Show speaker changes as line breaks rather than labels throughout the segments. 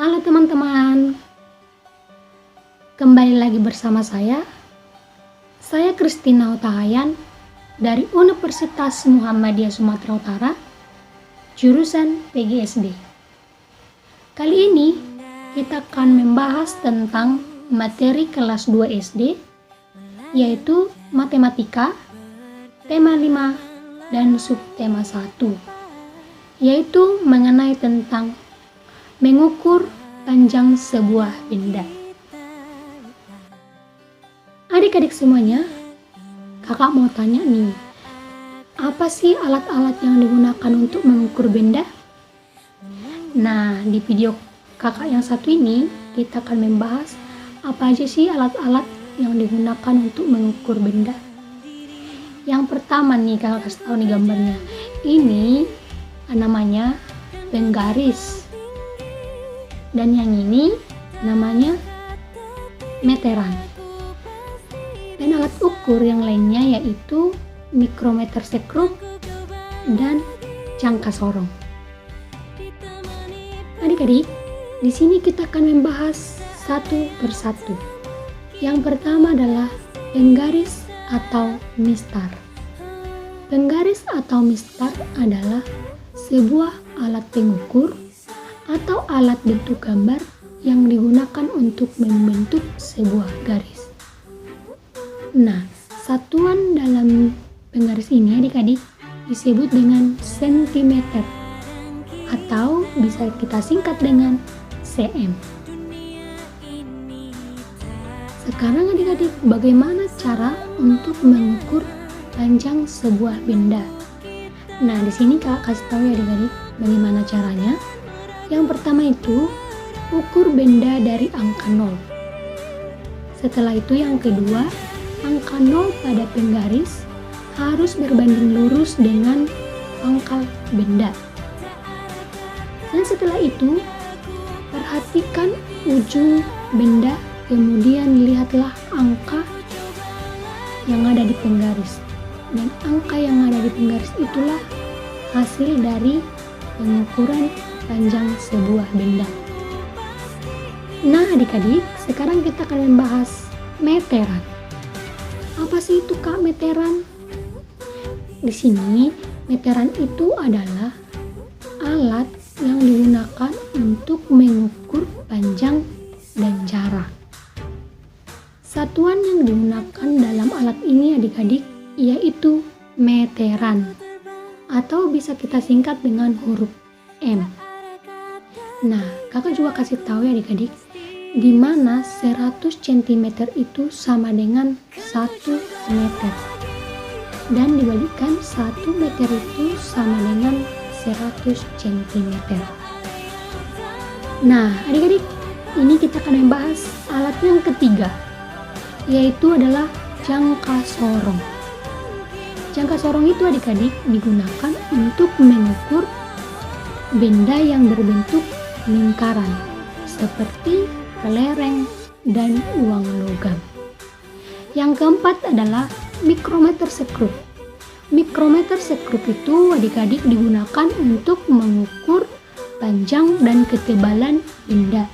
Halo teman-teman, kembali lagi bersama saya Christina Utahayan dari Universitas Muhammadiyah Sumatera Utara, jurusan PGSD. Kali ini kita akan membahas tentang materi kelas 2 SD, yaitu matematika, tema 5 dan subtema 1, yaitu mengenai tentang mengukur panjang sebuah benda. Adik-adik semuanya, kakak mau tanya nih, apa sih alat-alat yang digunakan untuk mengukur benda? Nah, di video kakak yang satu ini, kita akan membahas apa aja sih alat-alat yang digunakan untuk mengukur benda. Yang pertama nih, kakak kasih tahu nih gambarnya. Ini namanya penggaris. Dan yang ini namanya meteran. Dan alat ukur yang lainnya yaitu mikrometer sekrup dan jangka sorong. Adik-adik, di sini kita akan membahas satu persatu. Yang pertama adalah penggaris atau mistar. Penggaris atau mistar adalah sebuah alat pengukur atau alat bentuk gambar yang digunakan untuk membentuk sebuah garis. Nah, satuan dalam penggaris ini adik-adik disebut dengan sentimeter atau bisa kita singkat dengan cm. Sekarang adik-adik, bagaimana cara untuk mengukur panjang sebuah benda? Nah, di sini Kak kasih tahu ya adik-adik bagaimana caranya. Yang pertama itu, ukur benda dari angka 0. Setelah itu yang kedua, angka 0 pada penggaris harus berbanding lurus dengan pangkal benda. Dan setelah itu, perhatikan ujung benda, kemudian lihatlah angka yang ada di penggaris. Dan angka yang ada di penggaris itulah hasil dari pengukuran panjang sebuah benda. Nah adik-adik, sekarang kita akan membahas meteran. Apa sih itu Kak meteran? Di sini meteran itu adalah alat yang digunakan untuk mengukur panjang dan jarak. Satuan yang digunakan dalam alat ini adik-adik yaitu meteran, atau bisa kita singkat dengan huruf M. Nah, kakak juga kasih tahu ya adik-adik, di mana 100 cm itu sama dengan 1 meter. Dan dibalikkan 1 meter itu sama dengan 100 cm. Nah, adik-adik, ini kita akan membahas alat yang ketiga, yaitu adalah jangka sorong. Jangka sorong itu adik-adik digunakan untuk mengukur benda yang berbentuk lingkaran seperti kelereng dan uang logam. Yang keempat adalah mikrometer sekrup. Mikrometer sekrup itu adik-adik digunakan untuk mengukur panjang dan ketebalan benda.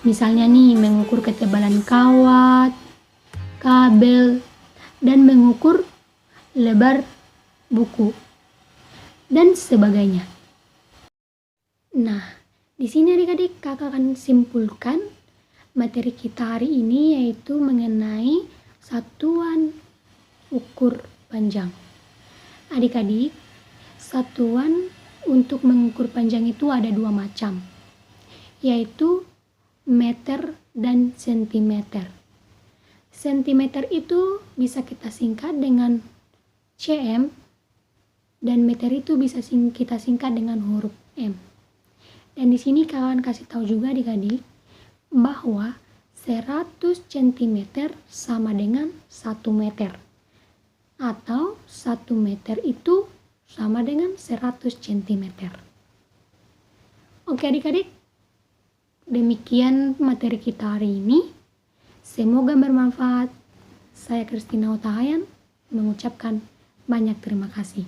Misalnya nih, mengukur ketebalan kawat, kabel, dan mengukur lebar buku dan sebagainya. Nah, di sini adik-adik kakak akan simpulkan materi kita hari ini, yaitu mengenai satuan ukur panjang. Adik-adik, satuan untuk mengukur panjang itu ada 2 macam, yaitu meter dan sentimeter. Sentimeter itu bisa kita singkat dengan cm, dan meter itu bisa kita singkat dengan huruf M. Dan di sini kawan kasih tahu juga adik-adik bahwa 100 cm sama dengan 1 meter, atau 1 meter itu sama dengan 100 cm. Oke adik-adik, demikian materi kita hari ini. Semoga bermanfaat. Saya Christina Utahayan mengucapkan banyak terima kasih.